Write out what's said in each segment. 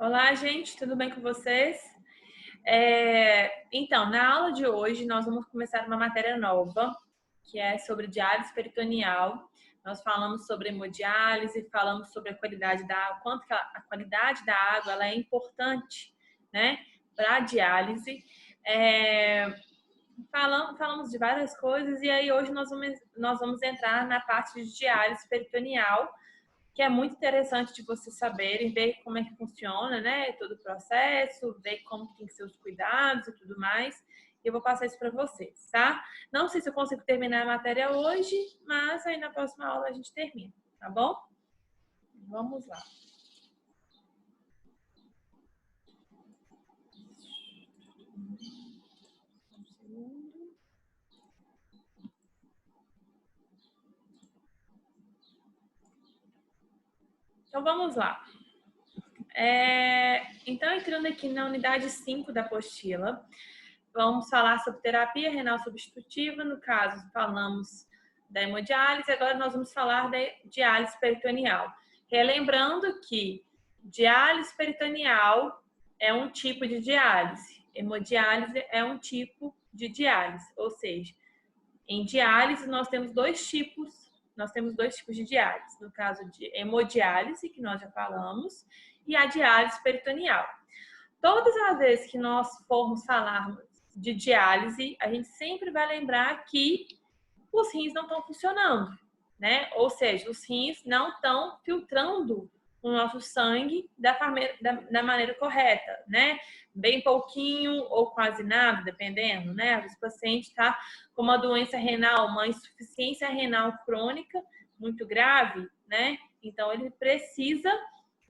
Olá, gente, tudo bem com vocês? Então, na aula de hoje, nós vamos começar uma matéria nova, que é sobre diálise peritoneal. Nós falamos sobre hemodiálise, falamos sobre a qualidade da água, quanto que a qualidade da água ela é importante, né, para a diálise. Falamos de várias coisas e aí hoje nós vamos entrar na parte de diálise peritoneal, que é muito interessante de vocês saberem, ver como é que funciona, né, todo o processo, ver como tem que ser os cuidados e tudo mais. Eu vou passar isso para vocês, tá? Não sei se eu consigo terminar a matéria hoje, mas aí na próxima aula a gente termina, tá bom? Vamos lá. Então vamos lá. Então, entrando aqui na unidade 5 da apostila, vamos falar sobre terapia renal substitutiva. No caso, falamos da hemodiálise, agora nós vamos falar da diálise peritoneal. Relembrando que diálise peritoneal é um tipo de diálise, hemodiálise é um tipo de diálise, ou seja, em diálise nós temos dois tipos de diálise, no caso de hemodiálise, que nós já falamos, e a diálise peritoneal. Todas as vezes que nós formos falar de diálise, a gente sempre vai lembrar que os rins não estão funcionando, né? Ou seja, os rins não estão filtrando o nosso sangue da maneira correta, né? Bem pouquinho ou quase nada, dependendo, né? Às vezes o paciente está com uma doença renal, uma insuficiência renal crônica muito grave, né? Então ele precisa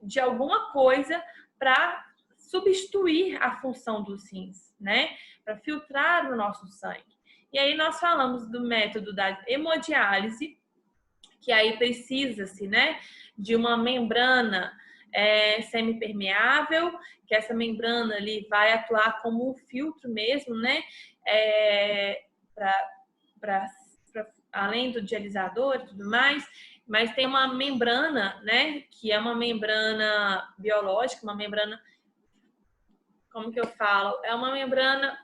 de alguma coisa para substituir a função dos rins, né? Para filtrar o nosso sangue. E aí nós falamos do método da hemodiálise, que aí precisa-se, né, de uma membrana semipermeável, que essa membrana ali vai atuar como um filtro mesmo, né, além do dialisador e tudo mais, mas tem uma membrana, né, que é uma membrana biológica, uma membrana, como que eu falo? É uma membrana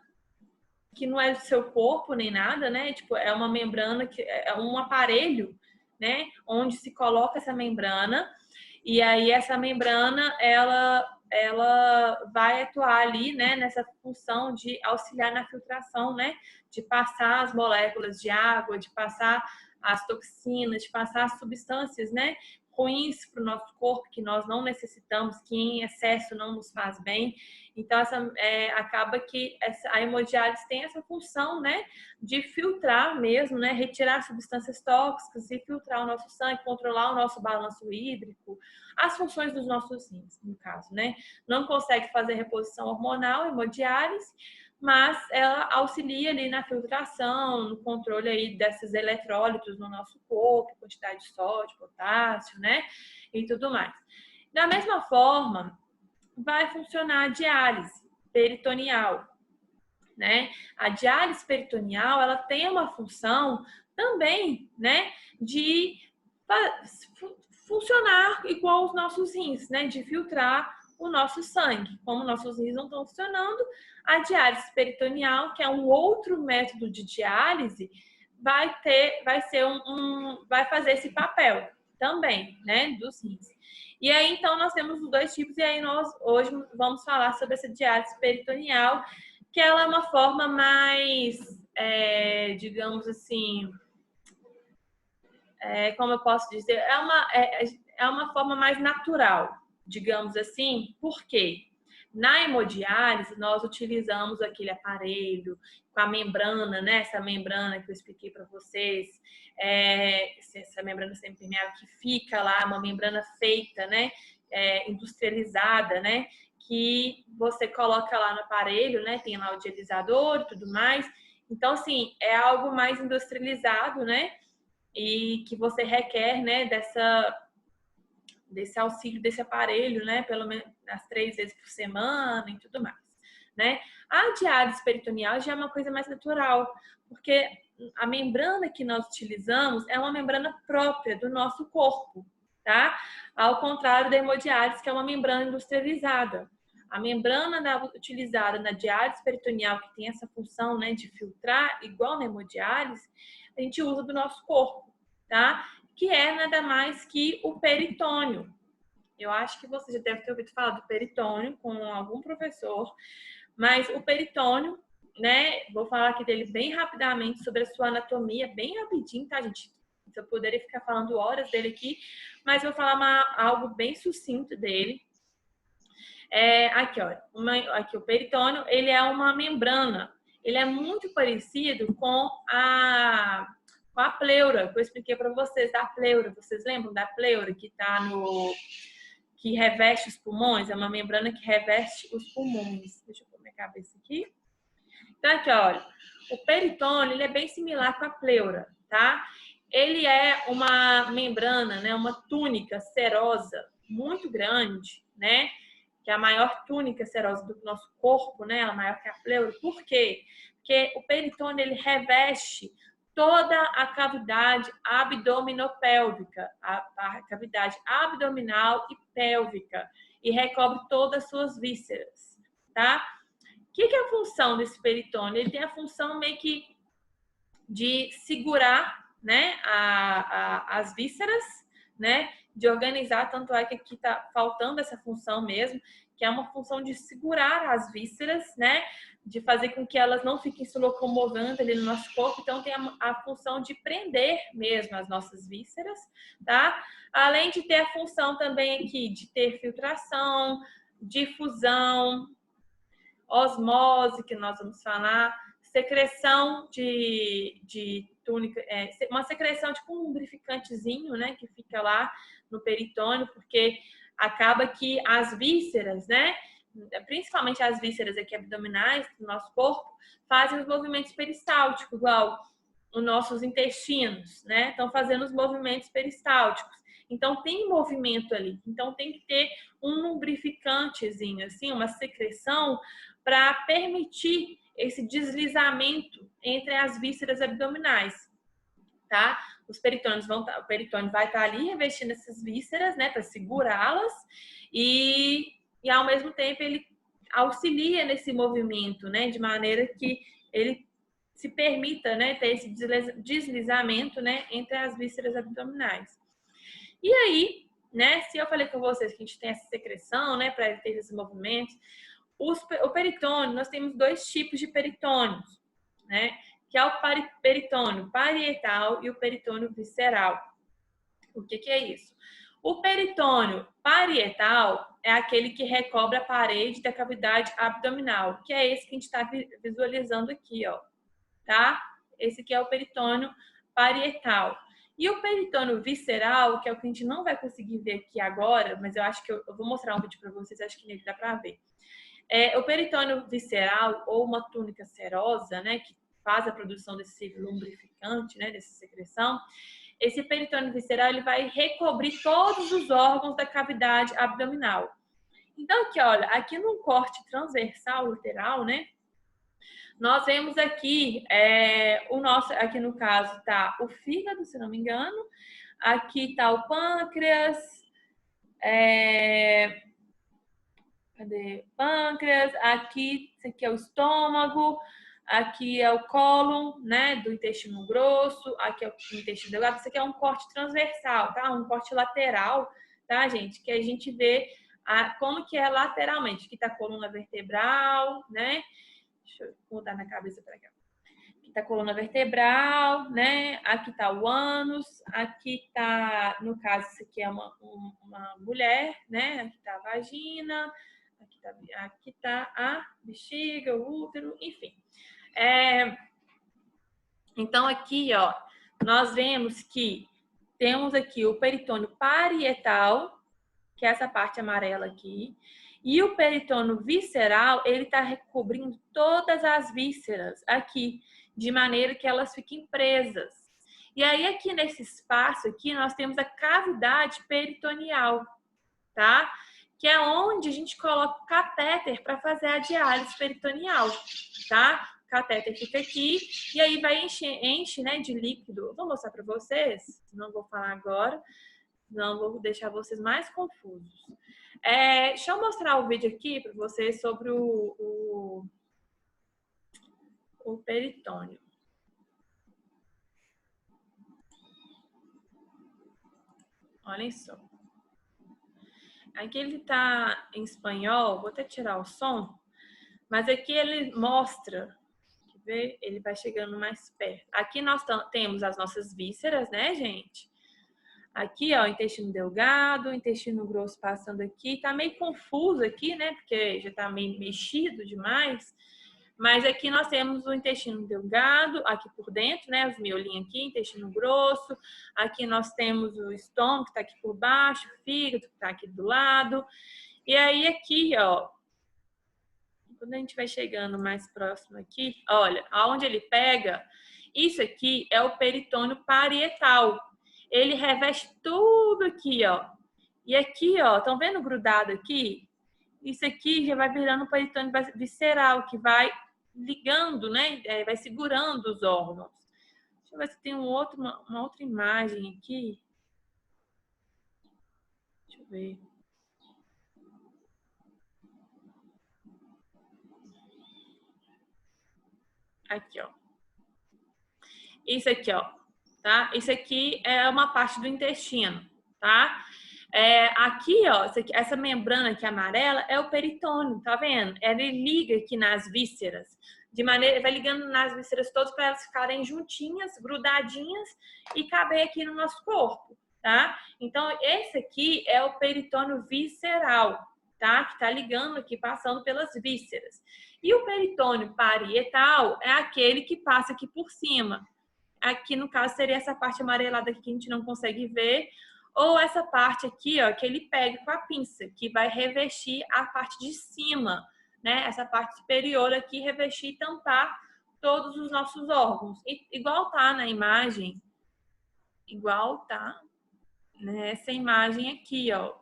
que não é do seu corpo nem nada, né? Tipo, é uma membrana que é um aparelho, né? Onde se coloca essa membrana e aí essa membrana ela vai atuar ali, né? Nessa função de auxiliar na filtração, né? De passar as moléculas de água, de passar as toxinas, de passar as substâncias, né? Ruins para o nosso corpo que nós não necessitamos, que em excesso não nos faz bem. Então, acaba que a hemodiálise tem essa função, né, de filtrar mesmo, né, retirar substâncias tóxicas e filtrar o nosso sangue, controlar o nosso balanço hídrico, as funções dos nossos rins, no caso, né. Não consegue fazer reposição hormonal, hemodiálise, mas ela auxilia ali na filtração, no controle aí desses eletrólitos no nosso corpo, quantidade de sódio, potássio, né, e tudo mais. Da mesma forma, vai funcionar a diálise peritoneal, né? A diálise peritoneal, ela tem uma função também, né, de funcionar igual os nossos rins, né, de filtrar o nosso sangue. Como nossos rins não estão funcionando, a diálise peritoneal, que é um outro método de diálise, vai fazer esse papel também, né, dos rins. E aí, então, nós temos os dois tipos, e aí nós hoje vamos falar sobre essa diálise peritoneal, que ela é uma forma mais, digamos assim, como eu posso dizer, é uma forma mais natural, digamos assim. Por quê? Na hemodiálise, nós utilizamos aquele aparelho com a membrana, né? Essa membrana que eu expliquei para vocês, essa membrana semipermeável que fica lá, uma membrana feita, né? Industrializada, né? Que você coloca lá no aparelho, né? Tem lá o dialisador e tudo mais. Então, assim, é algo mais industrializado, né? E que você requer, né? Desse auxílio desse aparelho, né? Pelo menos as 3 vezes por semana e tudo mais, né? A diálise peritoneal já é uma coisa mais natural, porque a membrana que nós utilizamos é uma membrana própria do nosso corpo, tá? Ao contrário da hemodiálise, que é uma membrana industrializada. A membrana utilizada na diálise peritoneal, que tem essa função, né, de filtrar, igual na hemodiálise, a gente usa do nosso corpo, tá? Que é nada mais que o peritônio. Eu acho que você já deve ter ouvido falar do peritônio com algum professor, mas o peritônio, né, vou falar aqui dele bem rapidamente sobre a sua anatomia, bem rapidinho, tá, gente? Eu poderia ficar falando horas dele aqui, mas vou falar algo bem sucinto dele. Aqui, ó, aqui o peritônio, ele é uma membrana. Ele é muito parecido com a pleura, que eu expliquei para vocês, da pleura. Vocês lembram da pleura que reveste os pulmões? É uma membrana que reveste os pulmões. Deixa eu pôr minha cabeça aqui. Então, aqui, olha, o peritônio, ele é bem similar com a pleura, tá? Ele é uma membrana, né, uma túnica serosa muito grande, né? Que é a maior túnica serosa do nosso corpo, né? Ela é maior que a pleura. Por quê? Porque o peritônio, ele reveste toda a cavidade abdominopélvica, a cavidade abdominal e pélvica, e recobre todas as suas vísceras, tá? O que é a função desse peritônio? Ele tem a função meio que de segurar, né, as vísceras, né, de organizar, tanto é que aqui tá faltando essa função mesmo, que é uma função de segurar as vísceras, né, de fazer com que elas não fiquem se locomovendo ali no nosso corpo. Então tem a função de prender mesmo as nossas vísceras, tá? Além de ter a função também aqui de ter filtração, difusão, osmose, que nós vamos falar, secreção de túnica, uma secreção tipo um lubrificantezinho, né, que fica lá no peritônio, porque acaba que as vísceras, né, principalmente as vísceras aqui abdominais do nosso corpo, fazem os movimentos peristálticos, igual os nossos intestinos, né, estão fazendo os movimentos peristálticos. Então tem movimento ali, então tem que ter um lubrificantezinho, assim, uma secreção para permitir esse deslizamento entre as vísceras abdominais, tá? O peritônio vai estar ali revestindo essas vísceras, né, para segurá-las e ao mesmo tempo ele auxilia nesse movimento, né, de maneira que ele se permita, né, ter esse deslizamento, né, entre as vísceras abdominais. E aí, né, se eu falei com vocês que a gente tem essa secreção, né, para ter esses movimentos, o peritônio, nós temos dois tipos de peritônios, né? Que é o peritônio parietal e o peritônio visceral. O que é isso? O peritônio parietal é aquele que recobre a parede da cavidade abdominal, que é esse que a gente está visualizando aqui, ó, tá? Esse aqui é o peritônio parietal. E o peritônio visceral, que é o que a gente não vai conseguir ver aqui agora, mas eu acho que eu vou mostrar um vídeo para vocês, acho que nele dá para ver. O peritônio visceral, ou uma túnica serosa, né, que faz a produção desse lubrificante, né, dessa secreção, esse peritônio visceral ele vai recobrir todos os órgãos da cavidade abdominal. Então, aqui, olha, aqui no corte transversal lateral, né, nós vemos aqui o nosso, aqui no caso tá o fígado, se não me engano, aqui tá o pâncreas, cadê? Pâncreas, aqui, isso aqui é o estômago, aqui é o cólon, né, do intestino grosso, aqui é o intestino delgado, isso aqui é um corte transversal, tá? Um corte lateral, tá, gente? Que a gente vê como que é lateralmente. Aqui tá a coluna vertebral, né? Deixa eu mudar minha cabeça para cá. Aqui tá a coluna vertebral, né? Aqui tá o ânus, aqui tá, no caso, isso aqui é uma mulher, né? Aqui tá a vagina, aqui tá a bexiga, o útero, enfim. Então, aqui, ó, nós vemos que temos aqui o peritônio parietal, que é essa parte amarela aqui, e o peritônio visceral, ele tá recobrindo todas as vísceras aqui, de maneira que elas fiquem presas. E aí, aqui nesse espaço aqui, nós temos a cavidade peritoneal, tá? Que é onde a gente coloca o catéter para fazer a diálise peritoneal, tá? O catéter fica aqui e aí vai enche, né, de líquido. Vou mostrar para vocês, não vou falar agora. Não vou deixar vocês mais confusos. Deixa eu mostrar o vídeo aqui para vocês sobre o peritônio. Olhem só. Aqui ele está em espanhol, vou até tirar o som, mas aqui ele mostra, quer ver? Ele vai chegando mais perto. Aqui nós temos as nossas vísceras, né, gente? Aqui, ó, o intestino delgado, o intestino grosso passando aqui. Tá meio confuso aqui, né? Porque já tá meio mexido demais. Mas aqui nós temos o intestino delgado, aqui por dentro, né? Os miolinhos aqui, intestino grosso. Aqui nós temos o estômago, que tá aqui por baixo, o fígado, que tá aqui do lado. E aí aqui, ó, quando a gente vai chegando mais próximo aqui, olha, aonde ele pega, isso aqui é o peritônio parietal. Ele reveste tudo aqui, ó. E aqui, ó, estão vendo grudado aqui? Isso aqui já vai virando peritônio visceral, que vai ligando, né? Vai segurando os órgãos. Deixa eu ver se tem uma outra imagem aqui. Deixa eu ver. Aqui, ó. Isso aqui, ó. Tá? Isso aqui é uma parte do intestino, tá? Aqui, ó, essa membrana aqui amarela é o peritônio, tá vendo? Ele liga aqui nas vísceras, vai ligando nas vísceras todas para elas ficarem juntinhas, grudadinhas e caber aqui no nosso corpo, tá? Então, esse aqui é o peritônio visceral, tá? Que tá ligando aqui, passando pelas vísceras. E o peritônio parietal é aquele que passa aqui por cima. Aqui, no caso, seria essa parte amarelada aqui que a gente não consegue ver, ou essa parte aqui, ó, que ele pega com a pinça, que vai revestir a parte de cima, né? Essa parte superior aqui, revestir e tampar todos os nossos órgãos. Igual tá na imagem, igual tá nessa imagem aqui, ó,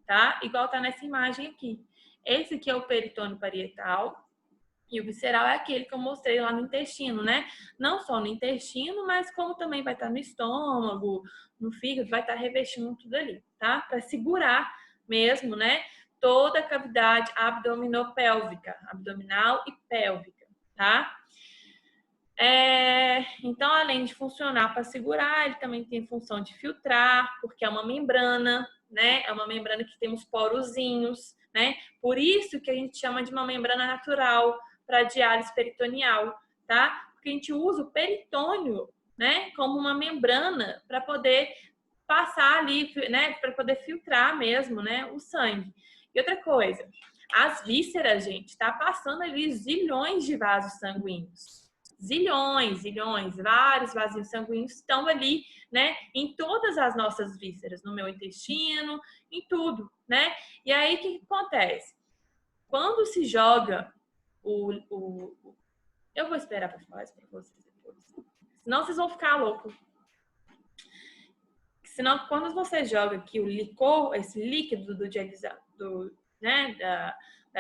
tá? Igual tá nessa imagem aqui. Esse aqui é o peritônio parietal. E o visceral é aquele que eu mostrei lá no intestino, né? Não só no intestino, mas como também vai estar no estômago, no fígado, vai estar revestindo tudo ali, tá? Para segurar mesmo, né? Toda a cavidade abdominopélvica, abdominal e pélvica, tá? Então, além de funcionar para segurar, ele também tem função de filtrar, porque é uma membrana, né? É uma membrana que tem uns porozinhos, né? Por isso que a gente chama de uma membrana natural para diálise peritoneal, tá? Porque a gente usa o peritônio, né, como uma membrana para poder passar ali, né, para poder filtrar mesmo, né, o sangue. E outra coisa, as vísceras, gente, tá passando ali zilhões de vasos sanguíneos. Zilhões, vários vasinhos sanguíneos estão ali, né, em todas as nossas vísceras, no meu intestino, em tudo, né? E aí, o que acontece? Quando se joga eu vou esperar para falar isso para vocês depois. Senão vocês vão ficar loucos. Senão, quando você joga aqui o licor, esse líquido da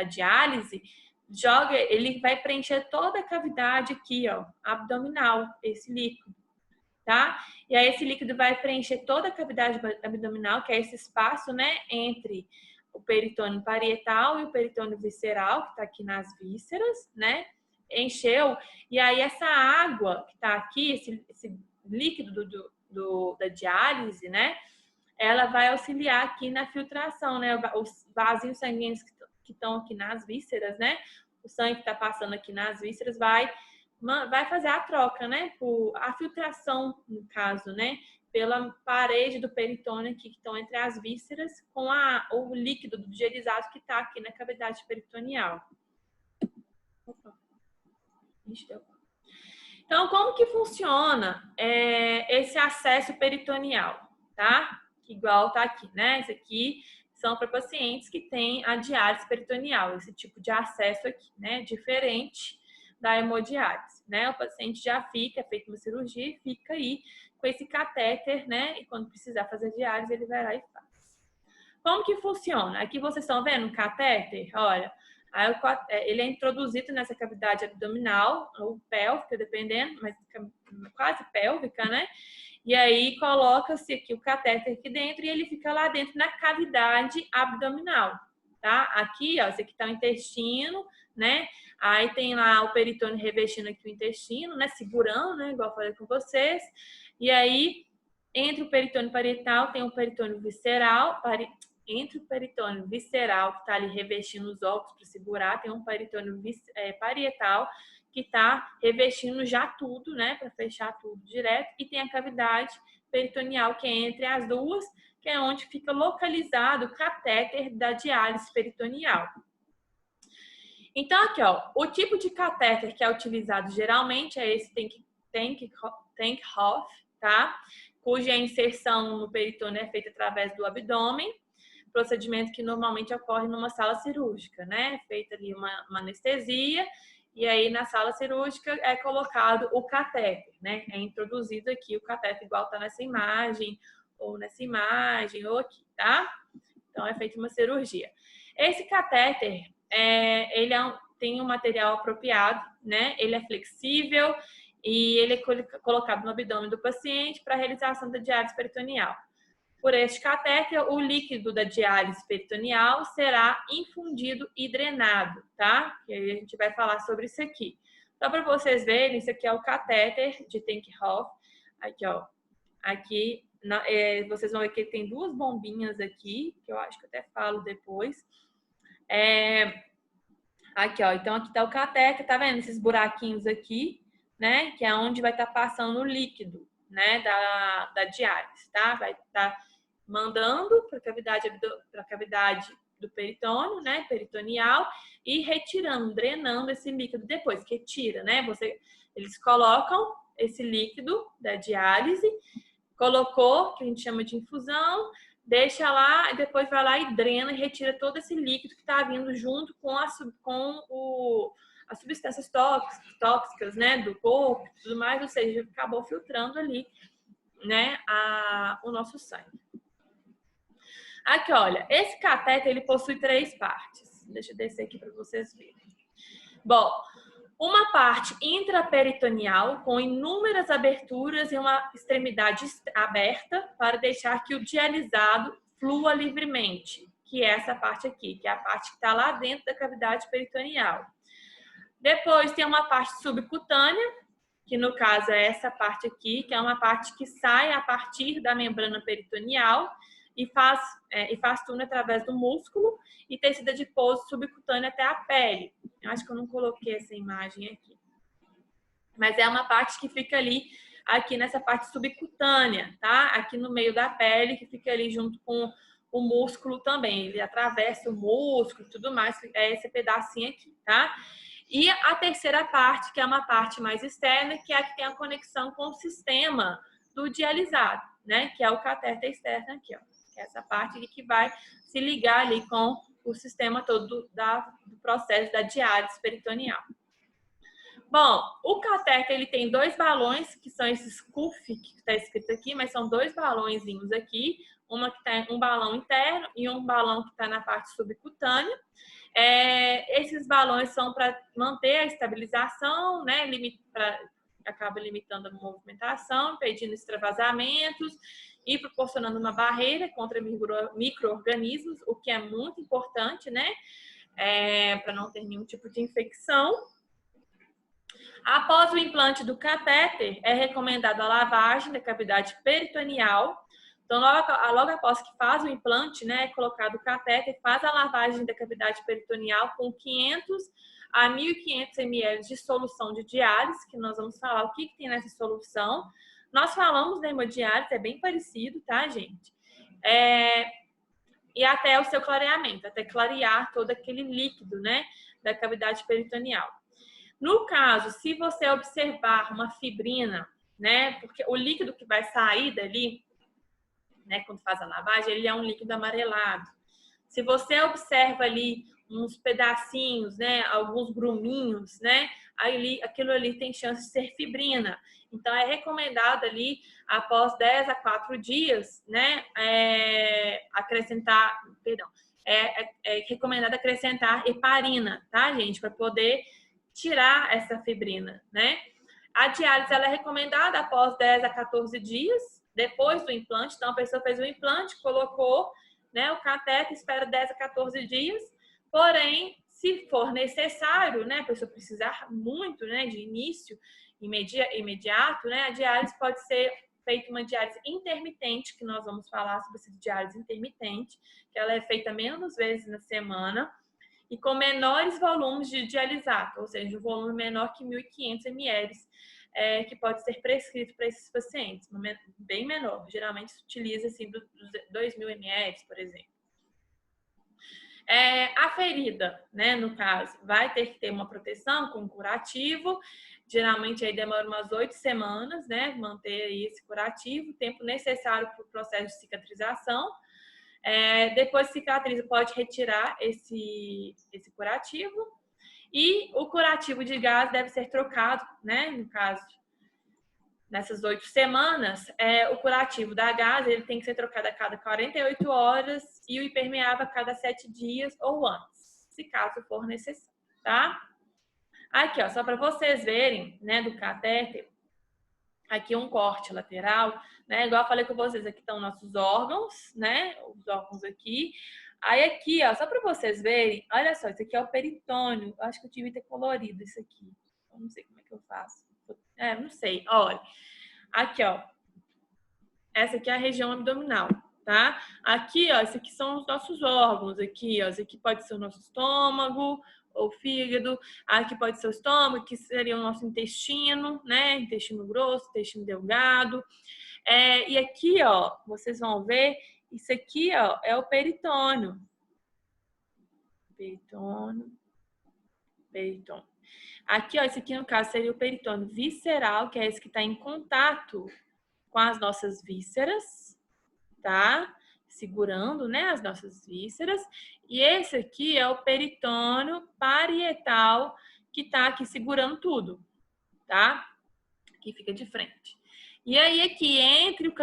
diálise, ele vai preencher toda a cavidade aqui, ó, abdominal, esse líquido, tá? E aí esse líquido vai preencher toda a cavidade abdominal, que é esse espaço, né, entre o peritônio parietal e o peritônio visceral, que tá aqui nas vísceras, né? Encheu, e aí essa água que tá aqui, esse líquido da diálise, né? Ela vai auxiliar aqui na filtração, né? Os vasinhos sanguíneos que estão aqui nas vísceras, né? O sangue que está passando aqui nas vísceras vai fazer a troca, né? A filtração, no caso, né? Pela parede do peritônio aqui, que estão entre as vísceras, com o líquido do dialisado que está aqui na cavidade peritoneal. Então, como que funciona esse acesso peritoneal, tá? Igual tá aqui, né? Esse aqui são para pacientes que têm a diálise peritoneal, esse tipo de acesso aqui, né? Diferente da hemodiálise, né? O paciente já fica, é feita uma cirurgia e fica aí com esse catéter, né? E quando precisar fazer diálise, ele vai lá e faz. Como que funciona? Aqui vocês estão vendo um catéter? Olha, Aí, ele é introduzido nessa cavidade abdominal, ou pélvica, dependendo, mas quase pélvica, né? E aí coloca-se aqui o catéter aqui dentro e ele fica lá dentro na cavidade abdominal, tá? Aqui, ó, esse aqui tá o intestino, né? Aí tem lá o peritônio revestindo aqui o intestino, né? Segurando, né? Igual eu falei com vocês. E aí, entre o peritônio parietal tem o peritônio visceral, entre o peritônio visceral, que está ali revestindo os órgãos para segurar, tem um peritônio parietal, que está revestindo já tudo, né, para fechar tudo direto, e tem a cavidade peritoneal, que é entre as duas, que é onde fica localizado o catéter da diálise peritoneal. Então, aqui, ó, o tipo de catéter que é utilizado geralmente é esse Tank-Hoff, tá? Cuja inserção no peritônio é feita através do abdômen, procedimento que normalmente ocorre numa sala cirúrgica, né? Feita ali uma anestesia, e aí na sala cirúrgica é colocado o catéter, né? É introduzido aqui o catéter, igual tá nessa imagem, ou aqui, tá? Então é feita uma cirurgia. Esse catéter, tem um material apropriado, né? Ele é flexível e ele é colocado no abdômen do paciente para a realização da diálise peritoneal. Por este catéter, o líquido da diálise peritoneal será infundido e drenado, tá? E aí a gente vai falar sobre isso aqui. Só para vocês verem, isso aqui é o catéter de Tank-Hoff. Aqui, ó. Aqui, vocês vão ver que ele tem duas bombinhas aqui, que eu acho que eu até falo depois. Aqui, ó. Então, aqui tá o catéter, tá vendo esses buraquinhos aqui, né? Que é onde vai estar passando o líquido, né? Da diálise, tá? Vai estar mandando para a cavidade do peritônio, né, peritoneal, e retirando, drenando esse líquido depois, que tira, né? Eles colocam esse líquido da diálise, colocou, que a gente chama de infusão, deixa lá e depois vai lá e drena e retira todo esse líquido que está vindo junto com as substâncias tóxicas, né, do corpo e tudo mais, ou seja, acabou filtrando ali, né, o nosso sangue. Aqui, olha, esse catéter, ele possui 3 partes. Deixa eu descer aqui para vocês verem. Bom, uma parte intraperitoneal com inúmeras aberturas e uma extremidade aberta para deixar que o dialisado flua livremente, que é essa parte aqui, que é a parte que está lá dentro da cavidade peritoneal. Depois tem uma parte subcutânea, que no caso é essa parte aqui, que é uma parte que sai a partir da membrana peritoneal e faz túnel através do músculo e tecido adiposo subcutâneo até a pele. Eu acho que eu não coloquei essa imagem aqui. Mas é uma parte que fica ali, aqui nessa parte subcutânea, tá? Aqui no meio da pele, que fica ali junto com o músculo também. Ele atravessa o músculo e tudo mais, é esse pedacinho aqui, tá? E a terceira parte, que é uma parte mais externa, que é a que tem a conexão com o sistema do dialisado, né? Que é o catéter externo aqui, ó. Que é essa parte aqui que vai se ligar ali com o sistema todo do processo da diálise peritoneal. Bom, o catéter, ele tem 2 balões, que são esses CUF, que está escrito aqui, mas são 2 balõezinhos aqui, um balão interno e um balão que está na parte subcutânea. Esses balões são para manter a estabilização, né? Acaba limitando a movimentação, impedindo extravasamentos e proporcionando uma barreira contra micro-organismos, o que é muito importante, né? Para não ter nenhum tipo de infecção. Após o implante do catéter, é recomendada a lavagem da cavidade peritoneal. Então, logo após que faz o implante, né, é colocado o catéter, faz a lavagem da cavidade peritoneal com 500 a 1.500 ml de solução de diálise, que nós vamos falar o que tem nessa solução. Nós falamos da hemodiálise, é bem parecido, tá, gente? E até o seu clareamento, até clarear todo aquele líquido, né, da cavidade peritoneal. No caso, se você observar uma fibrina, né, porque o líquido que vai sair dali, né, quando faz a lavagem, ele é um líquido amarelado. Se você observa ali uns pedacinhos, né, alguns gruminhos, né, aquilo ali tem chance de ser fibrina. Então, é recomendado ali, após 10 a 4 dias, né, é recomendado acrescentar heparina, tá, gente? Para poder tirar essa fibrina, né? A diálise ela é recomendada após 10 a 14 dias, depois do implante. Então, a pessoa fez o implante, colocou, né, o cateter, espera 10 a 14 dias. Porém, se for necessário, né, a pessoa precisar muito, né, de início imediato, né, a diálise pode ser feita uma diálise intermitente, que nós vamos falar sobre essa diálise intermitente, que ela é feita menos vezes na semana e com menores volumes de dialisato, ou seja, um volume menor que 1.500 ml, que pode ser prescrito para esses pacientes, bem menor. Geralmente se utiliza assim, dos 2.000 ml, por exemplo. A ferida, né, no caso, vai ter que ter uma proteção com curativo. Geralmente aí demora umas 8 semanas, né, manter aí esse curativo, tempo necessário para o processo de cicatrização. Depois de cicatriza, pode retirar esse curativo. E o curativo de gás deve ser trocado, né, no caso, nessas 8 semanas, o curativo da gás ele tem que ser trocado a cada 48 horas e o impermeável a cada 7 dias ou antes, se caso for necessário, tá? Aqui, ó, só para vocês verem, né, do catéter, aqui um corte lateral, né, igual eu falei com vocês, aqui estão nossos órgãos, né, os órgãos aqui. Aí aqui, ó, só para vocês verem, olha só, isso aqui é o peritônio, eu acho que eu devia ter colorido isso aqui, eu não sei como é que eu faço. Não sei, olha. Aqui, ó. Essa aqui é a região abdominal, tá? Aqui, ó, esses aqui são os nossos órgãos. Aqui, ó, esse aqui pode ser o nosso estômago ou fígado. Aqui pode ser o estômago, que seria o nosso intestino, né? Intestino grosso, intestino delgado. E aqui, ó, vocês vão ver, isso aqui, ó, é o peritônio. Peritônio. Aqui, ó, esse aqui no caso seria o peritônio visceral, que é esse que está em contato com as nossas vísceras, tá? Segurando, né, as nossas vísceras. E esse aqui é o peritônio parietal, que tá aqui segurando tudo, tá? Que fica de frente. E aí, aqui, entre o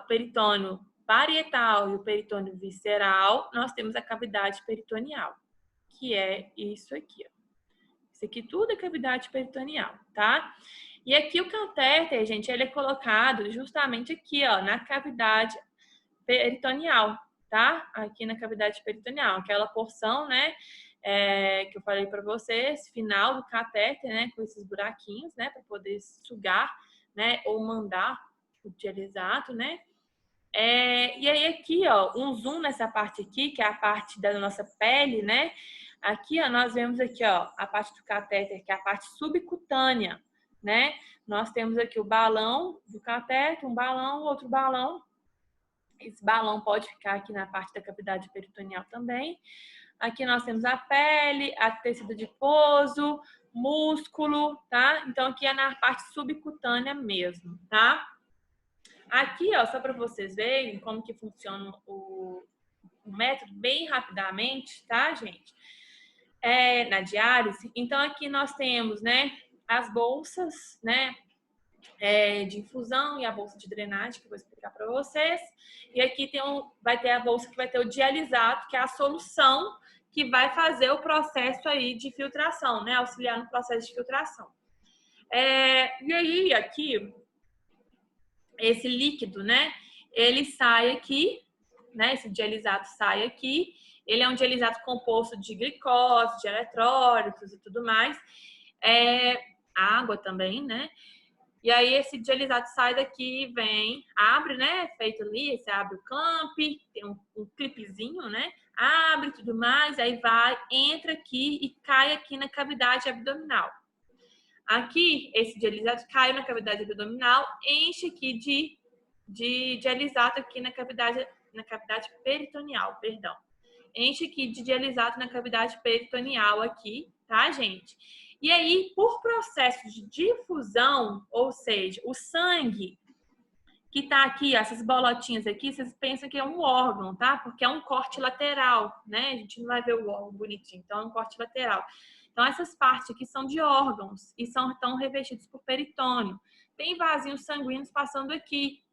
peritônio parietal e o peritônio visceral, nós temos a cavidade peritoneal, que é isso aqui, ó. Isso aqui tudo é cavidade peritoneal, tá? E aqui o catéter, gente, ele é colocado justamente aqui, ó, na cavidade peritoneal, tá? Aqui na cavidade peritoneal, aquela porção, né, que eu falei para vocês, final do catéter, né, com esses buraquinhos, né, para poder sugar, né, ou mandar o dialisato, né? E aí aqui, ó, um zoom nessa parte aqui, que é a parte da nossa pele, né? Aqui, ó, nós vemos aqui, ó, a parte do catéter, que é a parte subcutânea, né? Nós temos aqui o balão do catéter, um balão, outro balão. Esse balão pode ficar aqui na parte da cavidade peritoneal também. Aqui nós temos a pele, a tecido adiposo, músculo, tá? Então, aqui é na parte subcutânea mesmo, tá? Aqui, ó, só para vocês verem como que funciona o método bem rapidamente, tá, gente? Na diálise. Então, aqui nós temos, né, as bolsas, né, de infusão e a bolsa de drenagem, que eu vou explicar para vocês. E aqui vai ter a bolsa que vai ter o dialisato, que é a solução que vai fazer o processo aí de filtração, né, auxiliar no processo de filtração. E aí, aqui, esse líquido, né, ele sai aqui, né, esse dialisato sai aqui. Ele é um dialisato composto de glicose, de eletrólitos e tudo mais. Água também, né? E aí esse dialisato sai daqui, vem, abre, né? Feito ali, você abre o clamp, tem um clipezinho, né? Abre tudo mais, aí vai, entra aqui e cai aqui na cavidade abdominal. Aqui, esse dialisato cai na cavidade abdominal, enche aqui de dialisato aqui na cavidade peritoneal, perdão. Enche aqui de dialisato na cavidade peritoneal aqui, tá, gente? E aí, por processo de difusão, ou seja, o sangue que tá aqui, essas bolotinhas aqui, vocês pensam que é um órgão, tá? Porque é um corte lateral, né? A gente não vai ver o órgão bonitinho, então é um corte lateral. Então, essas partes aqui são de órgãos e estão revestidos por peritônio. Tem vasinhos sanguíneos passando aqui.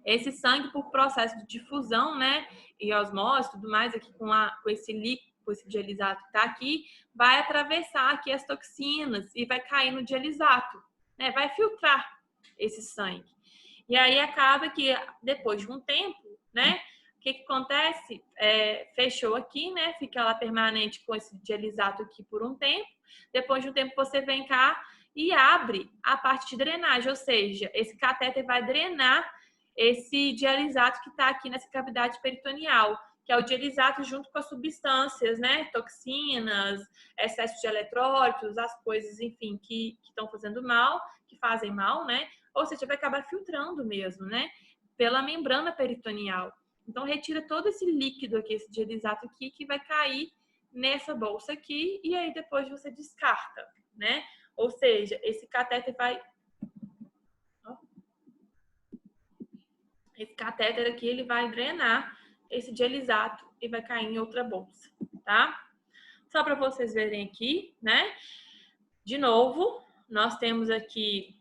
esse sangue, por processo de difusão, né, e osmose, tudo mais, aqui com esse líquido, com esse dialisato que está aqui, vai atravessar aqui as toxinas e vai cair no dialisato, né, vai filtrar esse sangue. E aí acaba que depois de um tempo, né, o que acontece? Fechou aqui, né, fica lá permanente com esse dialisato aqui por um tempo. Depois de um tempo você vem cá e abre a parte de drenagem, ou seja, esse catéter vai drenar esse dialisato que está aqui nessa cavidade peritoneal, que é o dialisato junto com as substâncias, né, toxinas, excesso de eletrólitos, as coisas, enfim, que estão fazendo mal, que fazem mal, né, ou seja, vai acabar filtrando mesmo, né, pela membrana peritoneal. Então, retira todo esse líquido aqui, esse dialisato aqui, que vai cair nessa bolsa aqui, e aí depois você descarta, né? Ou seja, esse catéter vai... Esse catéter aqui, ele vai drenar esse dialisato e vai cair em outra bolsa, tá? Só para vocês verem aqui, né? De novo, nós temos aqui...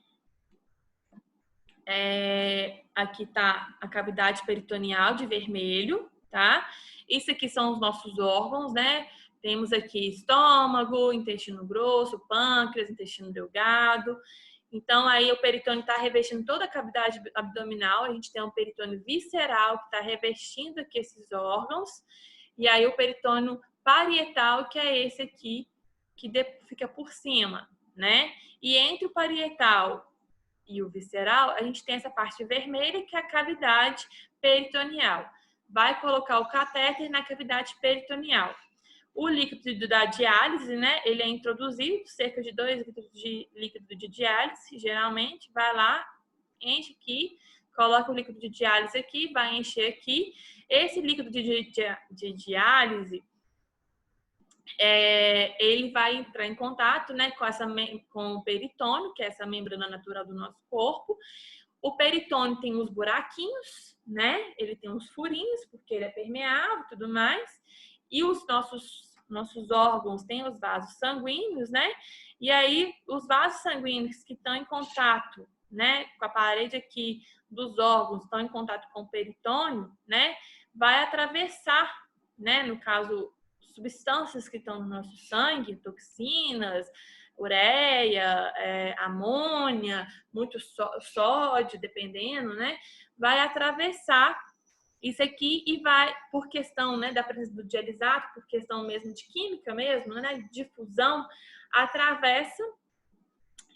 aqui tá a cavidade peritoneal de vermelho, tá? Isso aqui são os nossos órgãos, né? Temos aqui estômago, intestino grosso, pâncreas, intestino delgado. Então, aí o peritônio está revestindo toda a cavidade abdominal. A gente tem um peritônio visceral que está revestindo aqui esses órgãos. E aí o peritônio parietal, que é esse aqui, que fica por cima, né? E entre o parietal e o visceral, a gente tem essa parte vermelha, que é a cavidade peritoneal. Vai colocar o catéter na cavidade peritoneal. O líquido da diálise, né, ele é introduzido, cerca de 2 litros de líquido de diálise, geralmente, vai lá, enche aqui, coloca o líquido de diálise aqui, vai encher aqui. Esse líquido de diálise, ele vai entrar em contato, né, com o peritônio, que é essa membrana natural do nosso corpo. O peritônio tem os buraquinhos, né? Ele tem uns furinhos, porque ele é permeável e tudo mais. E os nossos órgãos têm os vasos sanguíneos, né? E aí, os vasos sanguíneos que estão em contato, né, com a parede aqui dos órgãos, estão em contato com o peritônio, né? Vai atravessar, né, no caso, substâncias que estão no nosso sangue, toxinas, ureia, amônia, muito sódio, dependendo, né? Vai atravessar isso aqui e vai, por questão, né, da presença do dialisato, por questão mesmo de química mesmo, né, de difusão, atravessa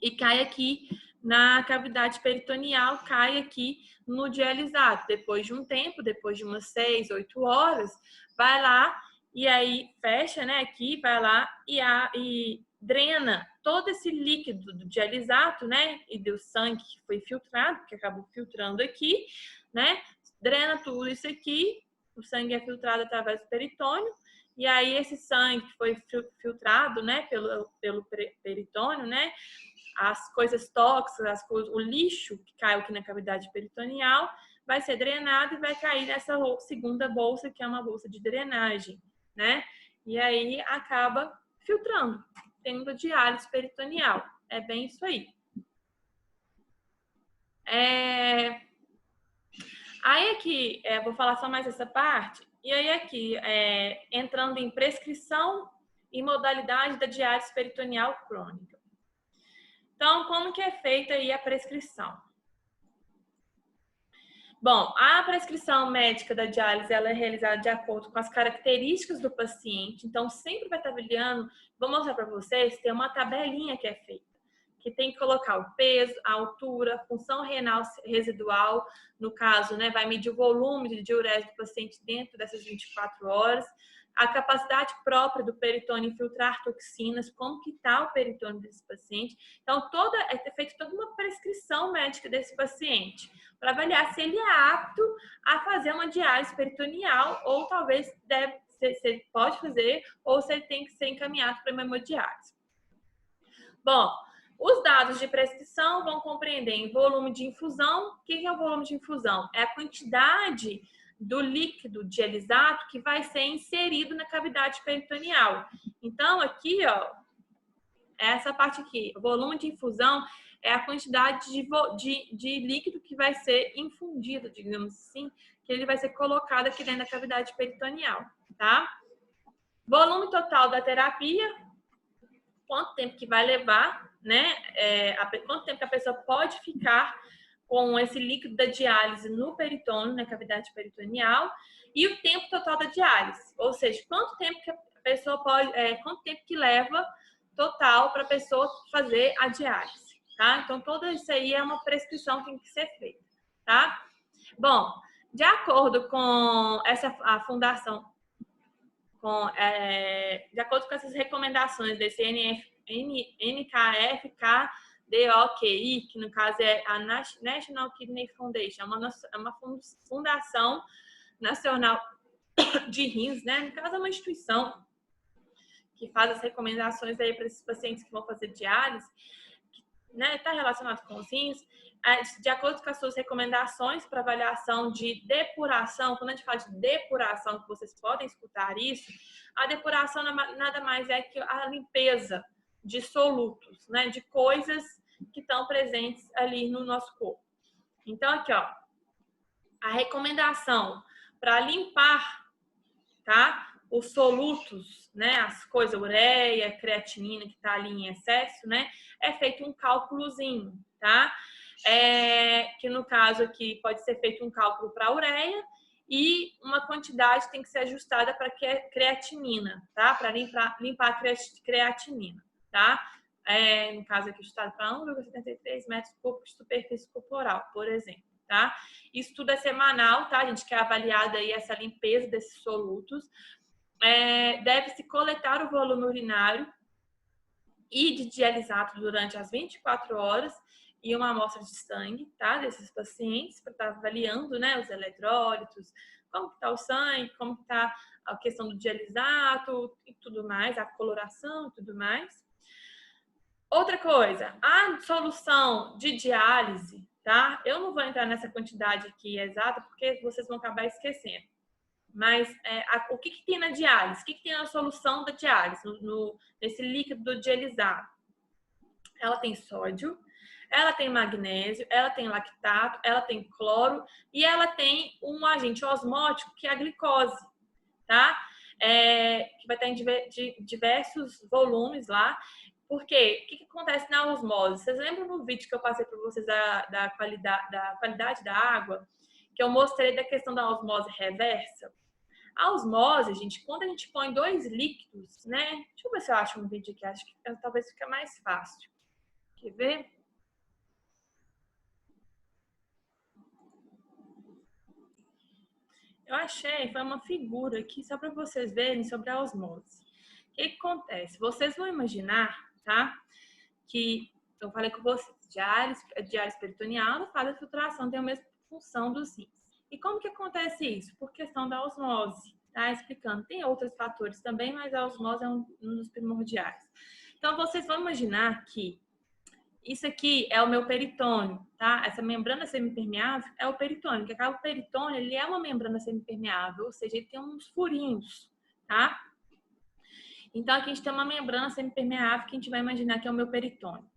e cai aqui na cavidade peritoneal, cai aqui no dialisato. Depois de um tempo, depois de umas 6, 8 horas, vai lá e aí fecha, né, aqui, vai lá e drena todo esse líquido do dialisato, né, e do sangue que foi filtrado, que acabou filtrando aqui, né, drena tudo isso aqui, o sangue é filtrado através do peritônio, e aí esse sangue que foi filtrado, né, pelo peritônio, né, as coisas tóxicas, o lixo que caiu aqui na cavidade peritoneal, vai ser drenado e vai cair nessa segunda bolsa, que é uma bolsa de drenagem, né? E aí acaba filtrando, tendo diálise peritoneal. É bem isso aí. Aí aqui, vou falar só mais essa parte. E aí aqui, entrando em prescrição e modalidade da diálise peritoneal crônica. Então, como que é feita aí a prescrição? Bom, a prescrição médica da diálise, ela é realizada de acordo com as características do paciente. Então, sempre vai estar avaliando, vou mostrar para vocês, tem uma tabelinha que é feita, que tem que colocar o peso, a altura, a função renal residual, no caso, né, vai medir o volume de diurese do paciente dentro dessas 24 horas, a capacidade própria do peritônio infiltrar toxinas, como que está o peritônio desse paciente. Então, é feita toda uma prescrição médica desse paciente, para avaliar se ele é apto a fazer uma diálise peritoneal, ou talvez se ele pode fazer, ou se ele tem que ser encaminhado para uma hemodiálise. Bom, os dados de prescrição vão compreender em volume de infusão. O que é o volume de infusão? É a quantidade do líquido dialisato que vai ser inserido na cavidade peritoneal. Então, aqui, ó, essa parte aqui, o volume de infusão é a quantidade de líquido que vai ser infundido, digamos assim, que ele vai ser colocado aqui dentro da cavidade peritoneal, tá? Volume total da terapia, quanto tempo que vai levar, né? Quanto tempo que a pessoa pode ficar com esse líquido da diálise no peritônio, na cavidade peritoneal, e o tempo total da diálise, ou seja, quanto tempo que a pessoa pode, quanto tempo que leva total para a pessoa fazer a diálise, tá? Então, tudo isso aí é uma prescrição que tem que ser feita, tá? Bom, de acordo com a fundação, de acordo com essas recomendações desse NKFKDOQI, que no caso é a National Kidney Foundation, é uma fundação nacional de rins, né? No caso, é uma instituição que faz as recomendações aí para esses pacientes que vão fazer diálise, né? Está relacionado com os rins. De acordo com as suas recomendações para avaliação de depuração, quando a gente fala de depuração, que vocês podem escutar isso, a depuração nada mais é que a limpeza de solutos, né, de coisas que estão presentes ali no nosso corpo. Então, aqui, ó, a recomendação para limpar, tá, os solutos, né, as coisas, ureia, creatinina que está ali em excesso, né, é feito um cálculozinho, tá? Que no caso aqui pode ser feito um cálculo para ureia e uma quantidade tem que ser ajustada para creatinina, tá? Para limpar a creatinina, tá? No caso aqui, ajustado para 1,73 metros cúbicos de superfície corporal, por exemplo, tá? Isso tudo é semanal, tá? A gente quer avaliar aí essa limpeza desses solutos. Deve-se coletar o volume urinário e de dialisato durante as 24 horas e uma amostra de sangue, tá? Desses pacientes, para estar avaliando, né, os eletrólitos, como está o sangue, como está a questão do dialisato e tudo mais, a coloração e tudo mais. Outra coisa, a solução de diálise, tá? Eu não vou entrar nessa quantidade aqui exata, porque vocês vão acabar esquecendo. Mas o que tem na diálise? O que tem na solução da diálise, nesse líquido do dialisado? Ela tem sódio, ela tem magnésio, ela tem lactato, ela tem cloro e ela tem um agente osmótico que é a glicose, tá? Que vai estar em diversos volumes lá. Por quê? O que acontece na osmose? Vocês lembram no vídeo que eu passei para vocês da qualidade da água? Que eu mostrei da questão da osmose reversa? A osmose, gente, quando a gente põe dois líquidos, né? Deixa eu ver se eu acho um vídeo aqui, acho que talvez fique mais fácil. Quer ver? Eu achei, foi uma figura aqui só para vocês verem sobre a osmose. O que acontece? Vocês vão imaginar, tá? Que eu falei com vocês, diálise peritoneal faz a filtração, tem a mesma função dos rins. E como que acontece isso? Por questão da osmose, tá? Explicando. Tem outros fatores também, mas a osmose é um dos primordiais. Então, vocês vão imaginar que isso aqui é o meu peritônio, tá? Essa membrana semipermeável é o peritônio, que o peritônio, ele é uma membrana semipermeável, ou seja, ele tem uns furinhos, tá? Então, aqui a gente tem uma membrana semipermeável que a gente vai imaginar que é o meu peritônio.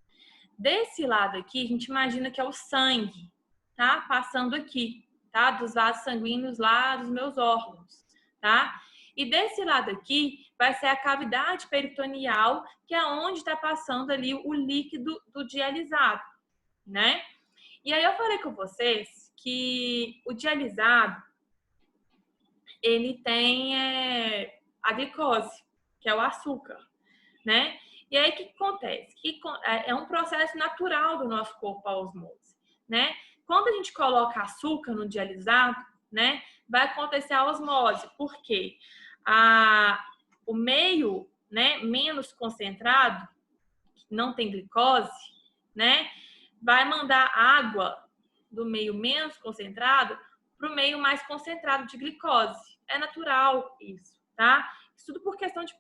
Desse lado aqui, a gente imagina que é o sangue, tá? Passando aqui, tá? Dos vasos sanguíneos lá dos meus órgãos, tá? E desse lado aqui vai ser a cavidade peritoneal, que é onde está passando ali o líquido do dialisado, né? E aí eu falei com vocês que o dialisado, ele tem a glicose, que é o açúcar, né? E aí o que acontece? É um processo natural do nosso corpo a osmose, né? Quando a gente coloca açúcar no dialisado, né, vai acontecer a osmose. Por quê? O meio, né, menos concentrado, que não tem glicose, né, vai mandar água do meio menos concentrado para o meio mais concentrado de glicose. É natural isso, tá? Isso tudo por questão de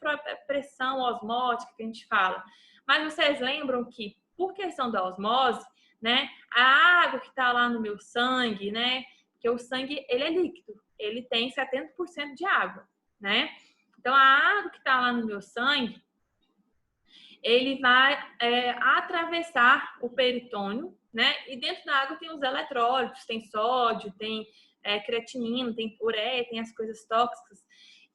pressão osmótica que a gente fala. Mas vocês lembram que, por questão da osmose, né, a água que está lá no meu sangue, né, porque o sangue, ele é líquido, ele tem 70% de água, né? Então, a água que está lá no meu sangue, ele vai atravessar o peritônio, né? E dentro da água tem os eletrólitos, tem sódio, tem creatinina, tem ureia, tem as coisas tóxicas.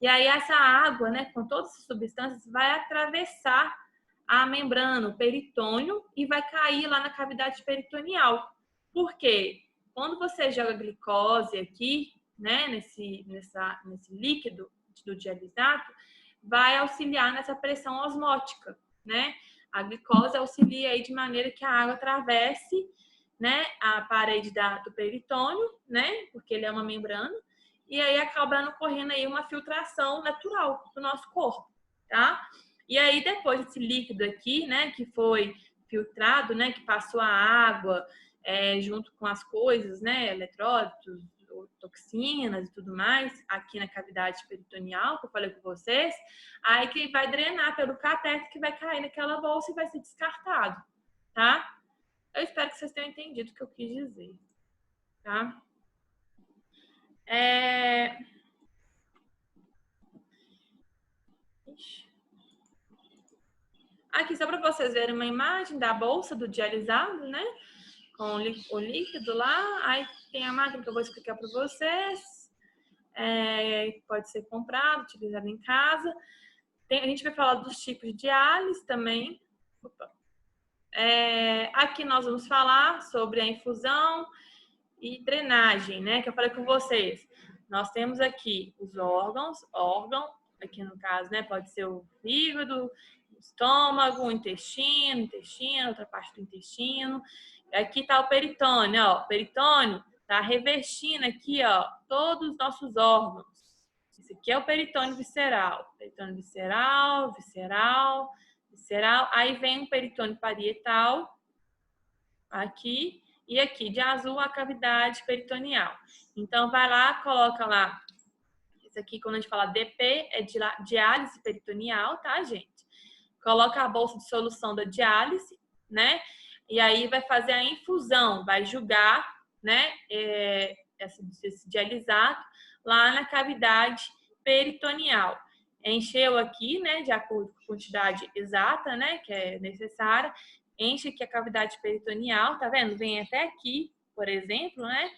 E aí essa água, né, com todas essas substâncias, vai atravessar a membrana, o peritônio, e vai cair lá na cavidade peritoneal. Por quê? Quando você joga glicose aqui, né, nesse líquido do dialisato, vai auxiliar nessa pressão osmótica, né? A glicose auxilia aí de maneira que a água atravesse, né, a parede do peritônio, né, porque ele é uma membrana, e aí acaba ocorrendo aí uma filtração natural do nosso corpo, tá? E aí depois desse líquido aqui, né, que foi filtrado, né, que passou a água junto com as coisas, né, eletrólitos, toxinas e tudo mais, aqui na cavidade peritoneal, que eu falei com vocês, aí que vai drenar pelo catéter, que vai cair naquela bolsa e vai ser descartado, tá? Eu espero que vocês tenham entendido o que eu quis dizer, tá? Aqui, só para vocês verem uma imagem da bolsa do dialisado, né? Com o líquido lá. Aí tem a máquina que eu vou explicar para vocês. Pode ser comprado, utilizado em casa. A gente vai falar dos tipos de diálise também. Aqui nós vamos falar sobre a infusão e drenagem, né? Que eu falei com vocês. Nós temos aqui os órgão, aqui no caso, né? Pode ser o fígado, o estômago, o intestino, outra parte do intestino. Aqui está o peritônio, ó. O peritônio está revestindo aqui, ó, todos os nossos órgãos. Esse aqui é o peritônio visceral. Peritônio visceral, visceral, visceral. Aí vem o peritônio parietal, aqui. E aqui, de azul, a cavidade peritoneal. Então, vai lá, coloca lá. Isso aqui, quando a gente fala DP, é diálise peritoneal, tá, gente? Coloca a bolsa de solução da diálise, né? E aí vai fazer a infusão, vai jogar, né, esse dialisato lá na cavidade peritoneal. Encheu aqui, né, de acordo com a quantidade exata, né, que é necessária. Enche aqui a cavidade peritoneal, tá vendo? Vem até aqui, por exemplo, né,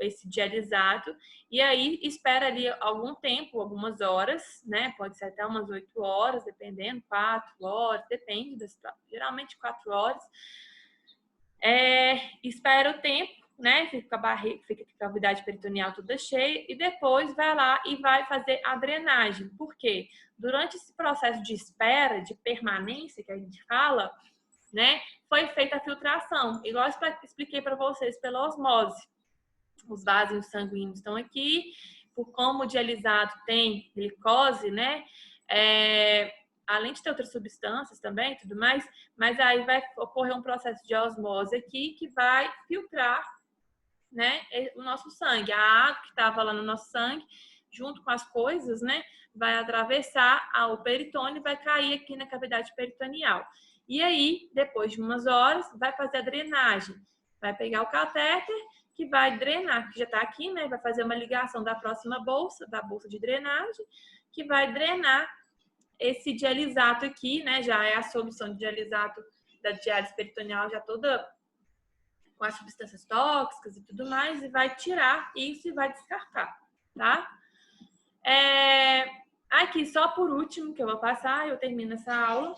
esse dialisato, e aí espera ali algum tempo, algumas horas, né? Pode ser até umas 8 horas, dependendo, 4 horas, depende da situação, geralmente 4 horas. Espera o tempo, né? Fica com a cavidade peritoneal toda cheia, e depois vai lá e vai fazer a drenagem. Por quê? Durante esse processo de espera, de permanência que a gente fala, né? Foi feita a filtração, igual eu expliquei para vocês pela osmose. Os vasos sanguíneos estão aqui, por como o dialisado tem glicose, né? Além de ter outras substâncias também, tudo mais, mas aí vai ocorrer um processo de osmose aqui que vai filtrar, né, o nosso sangue. A água que estava lá no nosso sangue, junto com as coisas, né, vai atravessar o peritônio e vai cair aqui na cavidade peritoneal. E aí, depois de umas horas, vai fazer a drenagem. Vai pegar o catéter, que vai drenar, que já está aqui, né? Vai fazer uma ligação da próxima bolsa, da bolsa de drenagem, que vai drenar esse dialisato aqui, né? Já é a solução de dialisato da diálise peritoneal, já toda com as substâncias tóxicas e tudo mais, e vai tirar isso e vai descartar, tá? Aqui, só por último, que eu vou passar, eu termino essa aula,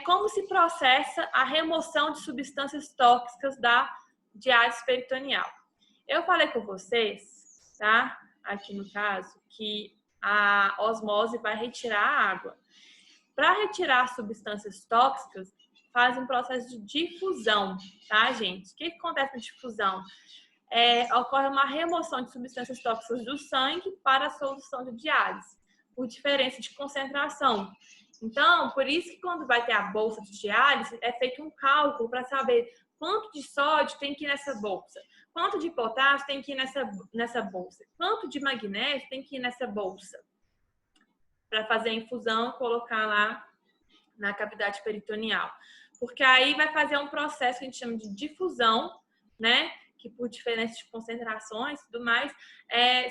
como se processa a remoção de substâncias tóxicas da diálise peritoneal. Eu falei com vocês, tá? Aqui no caso, que a osmose vai retirar a água. Para retirar substâncias tóxicas, faz um processo de difusão, tá, gente? O que acontece na difusão? Ocorre uma remoção de substâncias tóxicas do sangue para a solução de diálise, por diferença de concentração. Então, por isso que quando vai ter a bolsa de diálise, é feito um cálculo para saber quanto de sódio tem que ir nessa bolsa, quanto de potássio tem que ir nessa bolsa, quanto de magnésio tem que ir nessa bolsa, para fazer a infusão, colocar lá na cavidade peritoneal. Porque aí vai fazer um processo que a gente chama de difusão, né? que por diferença de concentrações e tudo mais,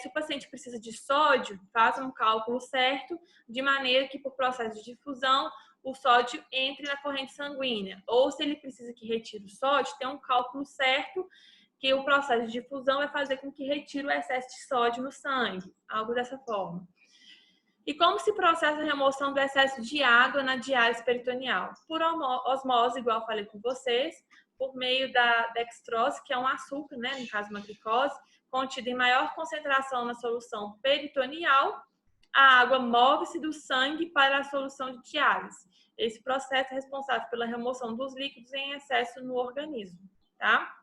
se o paciente precisa de sódio, faz um cálculo certo, de maneira que por processo de difusão o sódio entre na corrente sanguínea. Ou se ele precisa que retire o sódio, tem um cálculo certo que o processo de difusão vai fazer com que retire o excesso de sódio no sangue, algo dessa forma. E como se processa a remoção do excesso de água na diálise peritoneal? Por osmose, igual eu falei com vocês, por meio da dextrose, que é um açúcar, né, no caso uma glicose, contida em maior concentração na solução peritoneal, a água move-se do sangue para a solução de diálise. Esse processo é responsável pela remoção dos líquidos em excesso no organismo, tá?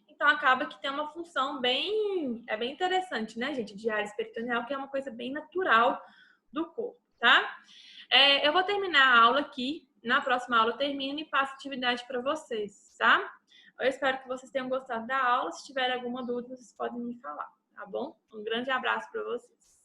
Então, acaba que tem uma função bem interessante, né, gente? Diálise peritoneal, que é uma coisa bem natural do corpo, tá? Eu vou terminar a aula aqui. Na próxima aula eu termino e passo atividade para vocês, tá? Eu espero que vocês tenham gostado da aula. Se tiver alguma dúvida, vocês podem me falar, tá bom? Um grande abraço para vocês.